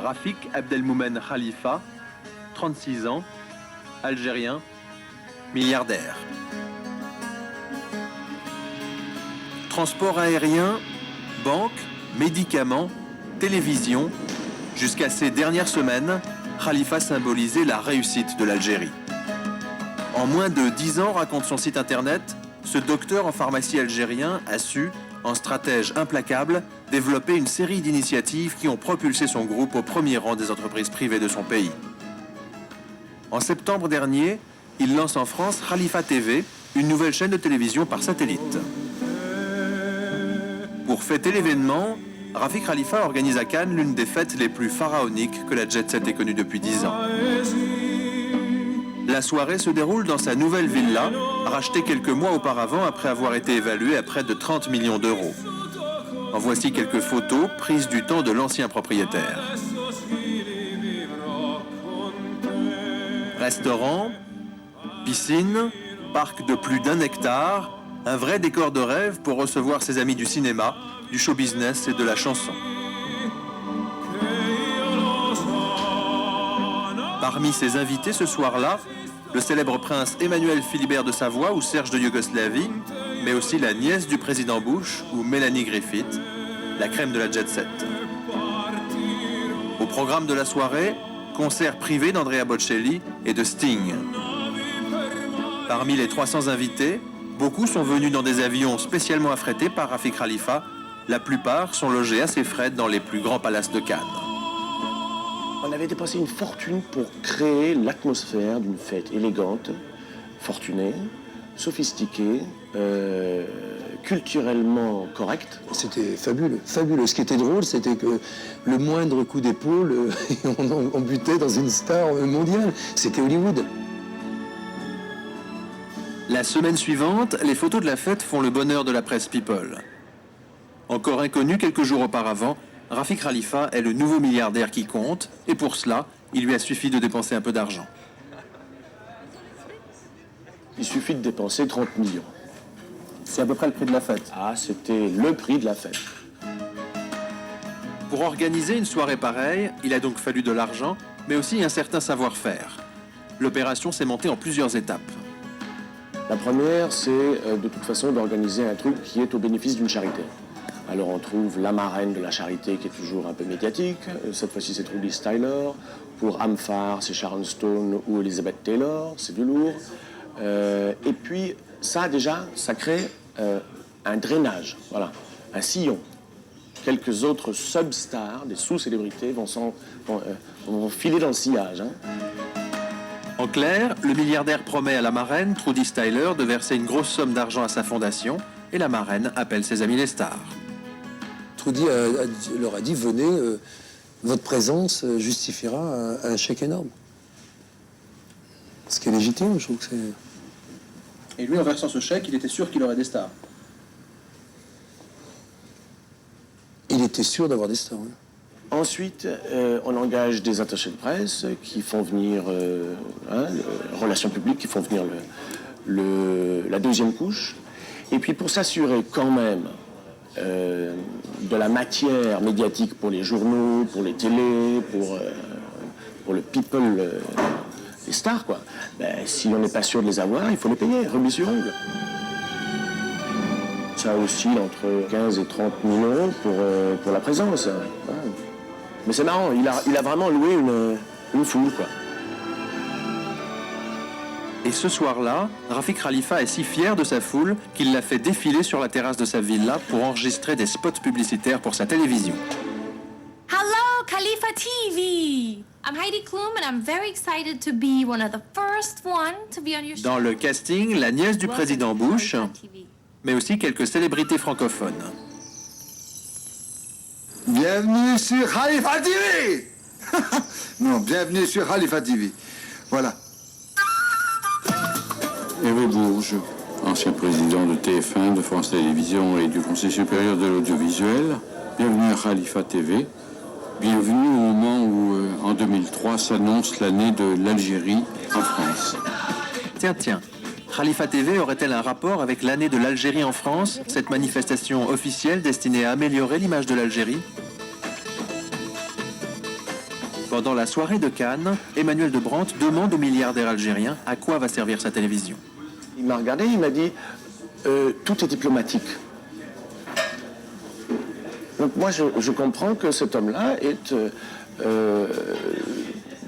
Rafik Abdelmoumen Khalifa, 36 ans, algérien, milliardaire. Transport aérien, banque, médicaments, télévision, jusqu'à ces dernières semaines, Khalifa symbolisait la réussite de l'Algérie. En moins de 10 ans, raconte son site internet, ce docteur en pharmacie algérien a su, en stratège implacable, développer une série d'initiatives qui ont propulsé son groupe au premier rang des entreprises privées de son pays. En septembre dernier, il lance en France Khalifa TV, une nouvelle chaîne de télévision par satellite. Pour fêter l'événement, Rafik Khalifa organise à Cannes l'une des fêtes les plus pharaoniques que la Jet Set ait connue depuis 10 ans. La soirée se déroule dans sa nouvelle villa, rachetée quelques mois auparavant après avoir été évaluée à près de 30 millions d'euros. En voici quelques photos prises du temps de l'ancien propriétaire. Restaurant, piscine, parc de plus d'1 hectare, un vrai décor de rêve pour recevoir ses amis du cinéma, du show business et de la chanson. Parmi ses invités ce soir-là, le célèbre prince Emmanuel Philibert de Savoie ou Serge de Yougoslavie, mais aussi la nièce du président Bush ou Mélanie Griffith, la crème de la jet set. Au programme de la soirée, concert privé d'Andrea Bocelli et de Sting. Parmi les 300 invités, beaucoup sont venus dans des avions spécialement affrétés par Rafik Khalifa. La plupart sont logés à ses frais dans les plus grands palaces de Cannes. On avait dépensé une fortune pour créer l'atmosphère d'une fête élégante, fortunée, sophistiquée, culturellement correcte. C'était fabuleux, fabuleux. Ce qui était drôle, c'était que le moindre coup d'épaule, on butait dans une star mondiale. C'était Hollywood. La semaine suivante, les photos de la fête font le bonheur de la presse People. Encore inconnu quelques jours auparavant, Rafik Khalifa est le nouveau milliardaire qui compte, et pour cela, il lui a suffi de dépenser un peu d'argent. Il suffit de dépenser 30 millions. C'est à peu près le prix de la fête. Ah, c'était le prix de la fête. Pour organiser une soirée pareille, il a donc fallu de l'argent, mais aussi un certain savoir-faire. L'opération s'est montée en plusieurs étapes. La première, c'est de toute façon d'organiser un truc qui est au bénéfice d'une charité. Alors on trouve la marraine de la charité qui est toujours un peu médiatique. Cette fois-ci, c'est Trudie Styler. Pour Amphar, c'est Sharon Stone ou Elizabeth Taylor. C'est du lourd. Et puis, ça, déjà, ça crée un drainage, voilà, un sillon. Quelques autres substars, des sous-célébrités, vont filer dans le sillage. Hein. En clair, le milliardaire promet à la marraine, Trudie Styler, de verser une grosse somme d'argent à sa fondation, et la marraine appelle ses amis les stars. Trudie leur a dit, venez, votre présence justifiera un chèque énorme. Ce qui est légitime, je trouve que c'est... Et lui, en versant ce chèque, il était sûr qu'il aurait des stars. Il était sûr d'avoir des stars, oui. Ensuite, on engage des attachés de presse qui font venir, relations publiques, qui font venir la deuxième couche. Et puis pour s'assurer quand même de la matière médiatique pour les journaux, pour les télés, pour le people, les stars, quoi. Ben, si on n'est pas sûr de les avoir, il faut les payer, remis sur ongles. Ça oscille entre 15 et 30 millions pour la présence. Hein. Mais c'est marrant, il a vraiment loué une foule, quoi. Et ce soir-là, Rafik Khalifa est si fier de sa foule qu'il l'a fait défiler sur la terrasse de sa villa pour enregistrer des spots publicitaires pour sa télévision. Hello, Khalifa TV! I'm Heidi Klum and I'm very excited to be one of the first one to be on your show. Dans le casting, la nièce du président Bush, mais aussi quelques célébrités francophones. Bienvenue sur Khalifa TV. Non, bienvenue sur Khalifa TV. Voilà. Hervé Bourges, ancien président de TF1, de France Télévisions et du Conseil supérieur de l'audiovisuel. Bienvenue à Khalifa TV. Bienvenue au moment où, en 2003, s'annonce l'année de l'Algérie en France. Tiens, Khalifa TV aurait-elle un rapport avec l'année de l'Algérie en France, cette manifestation officielle destinée à améliorer l'image de l'Algérie? Pendant la soirée de Cannes, Emmanuel de Brandt demande au milliardaire algérien à quoi va servir sa télévision. Il m'a regardé, il m'a dit tout est diplomatique. Donc moi, je comprends que cet homme-là est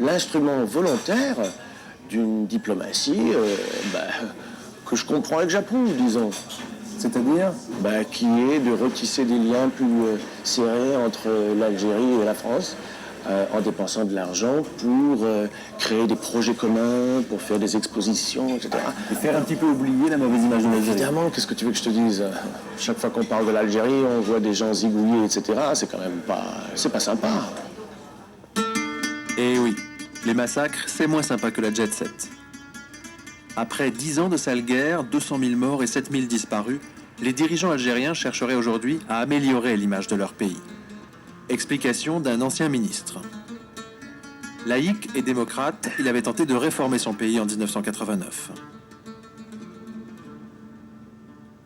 l'instrument volontaire d'une diplomatie que je comprends et que j'approuve, disons. C'est-à-dire Qui est de retisser des liens plus serrés entre l'Algérie et la France, en dépensant de l'argent pour créer des projets communs, pour faire des expositions, etc. et faire un petit peu oublier la mauvaise image de l'Algérie. Évidemment, qu'est-ce que tu veux que je te dise? Chaque fois qu'on parle de l'Algérie, on voit des gens zigouillés, etc. C'est quand même pas... c'est pas sympa. Et oui, les massacres, c'est moins sympa que la jet set. Après 10 ans de sale guerre, 200 000 morts et 7 000 disparus, les dirigeants algériens chercheraient aujourd'hui à améliorer l'image de leur pays. Explication d'un ancien ministre. Laïque et démocrate, il avait tenté de réformer son pays en 1989.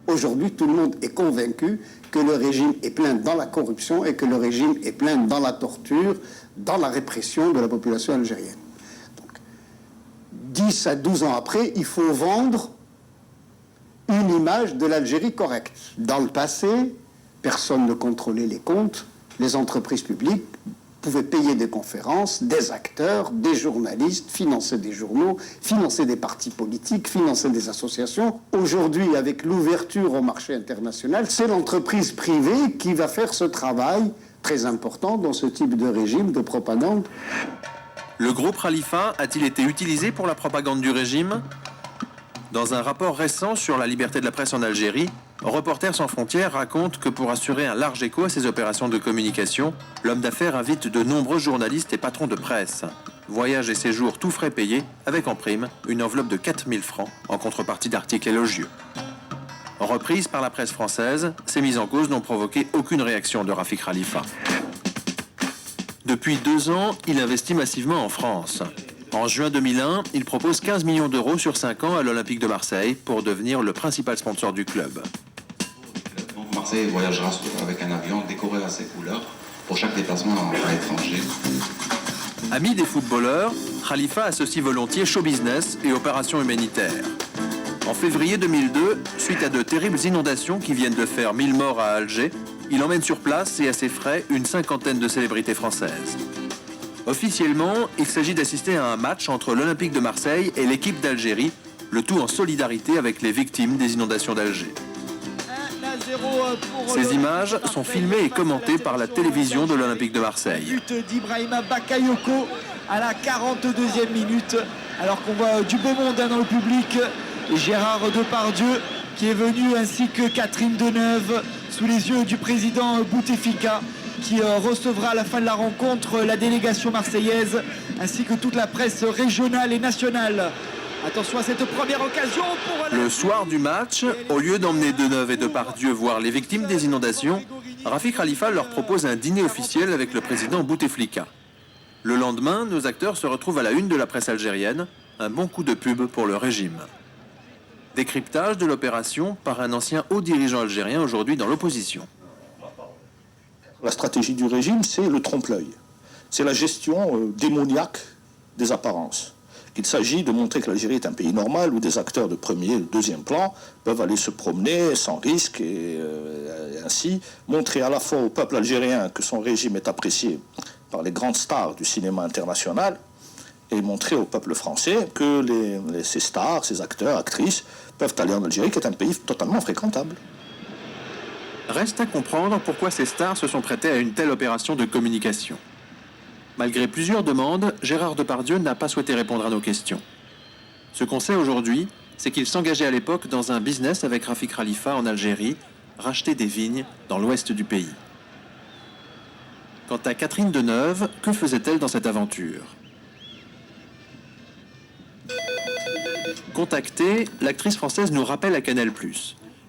Aujourd'hui, tout le monde est convaincu que le régime est plein dans la corruption et que le régime est plein dans la torture, dans la répression de la population algérienne. Donc, 10 à 12 ans après, il faut vendre une image de l'Algérie correcte. Dans le passé, personne ne contrôlait les comptes. Les entreprises publiques pouvaient payer des conférences, des acteurs, des journalistes, financer des journaux, financer des partis politiques, financer des associations. Aujourd'hui, avec l'ouverture au marché international, c'est l'entreprise privée qui va faire ce travail très important dans ce type de régime de propagande. Le groupe Khalifa a-t-il été utilisé pour la propagande du régime ? Dans un rapport récent sur la liberté de la presse en Algérie, Reporters sans frontières raconte que pour assurer un large écho à ses opérations de communication, l'homme d'affaires invite de nombreux journalistes et patrons de presse. Voyages et séjours tout frais payés, avec en prime une enveloppe de 4 000 francs en contrepartie d'articles élogieux. Reprises par la presse française, ces mises en cause n'ont provoqué aucune réaction de Rafik Khalifa. Depuis 2 ans, il investit massivement en France. En juin 2001, il propose 15 millions d'euros sur 5 ans à l'Olympique de Marseille pour devenir le principal sponsor du club. Marseille voyagera avec un avion décoré à ses couleurs pour chaque déplacement à l'étranger. Ami des footballeurs, Khalifa associe volontiers show business et opérations humanitaires. En février 2002, suite à de terribles inondations qui viennent de faire 1000 morts à Alger, il emmène sur place et à ses frais une 50aine de célébrités françaises. Officiellement, il s'agit d'assister à un match entre l'Olympique de Marseille et l'équipe d'Algérie, le tout en solidarité avec les victimes des inondations d'Alger. Ces images sont filmées et commentées par la télévision de l'Olympique de Marseille. But d'Ibrahima Bakayoko à la 42e minute, alors qu'on voit du beau monde dans le public. Et Gérard Depardieu qui est venu, ainsi que Catherine Deneuve, sous les yeux du président Bouteflika, qui recevra à la fin de la rencontre la délégation marseillaise, ainsi que toute la presse régionale et nationale. Attention à cette première occasion pour... Le soir du match, au lieu d'emmener Deneuve et Depardieu voir les victimes des inondations, Rafik Khalifa leur propose un dîner officiel avec le président Bouteflika. Le lendemain, nos acteurs se retrouvent à la une de la presse algérienne, un bon coup de pub pour le régime. Décryptage de l'opération par un ancien haut dirigeant algérien aujourd'hui dans l'opposition. La stratégie du régime, c'est le trompe-l'œil. C'est la gestion démoniaque des apparences. Il s'agit de montrer que l'Algérie est un pays normal où des acteurs de premier et de deuxième plan peuvent aller se promener sans risque et ainsi montrer à la fois au peuple algérien que son régime est apprécié par les grandes stars du cinéma international et montrer au peuple français que ces stars, ces acteurs, actrices peuvent aller en Algérie qui est un pays totalement fréquentable. Reste à comprendre pourquoi ces stars se sont prêtées à une telle opération de communication. Malgré plusieurs demandes, Gérard Depardieu n'a pas souhaité répondre à nos questions. Ce qu'on sait aujourd'hui, c'est qu'il s'engageait à l'époque dans un business avec Rafik Khalifa en Algérie, racheter des vignes dans l'ouest du pays. Quant à Catherine Deneuve, que faisait-elle dans cette aventure ? Contactée, l'actrice française nous rappelle à Canal+.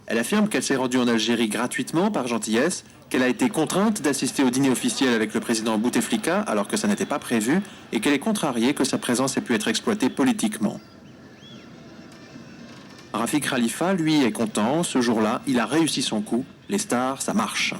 Elle affirme qu'elle s'est rendue en Algérie gratuitement par gentillesse, qu'elle a été contrainte d'assister au dîner officiel avec le président Bouteflika alors que ça n'était pas prévu et qu'elle est contrariée que sa présence ait pu être exploitée politiquement. Rafik Khalifa, lui, est content. Ce jour-là, il a réussi son coup. Les stars, ça marche.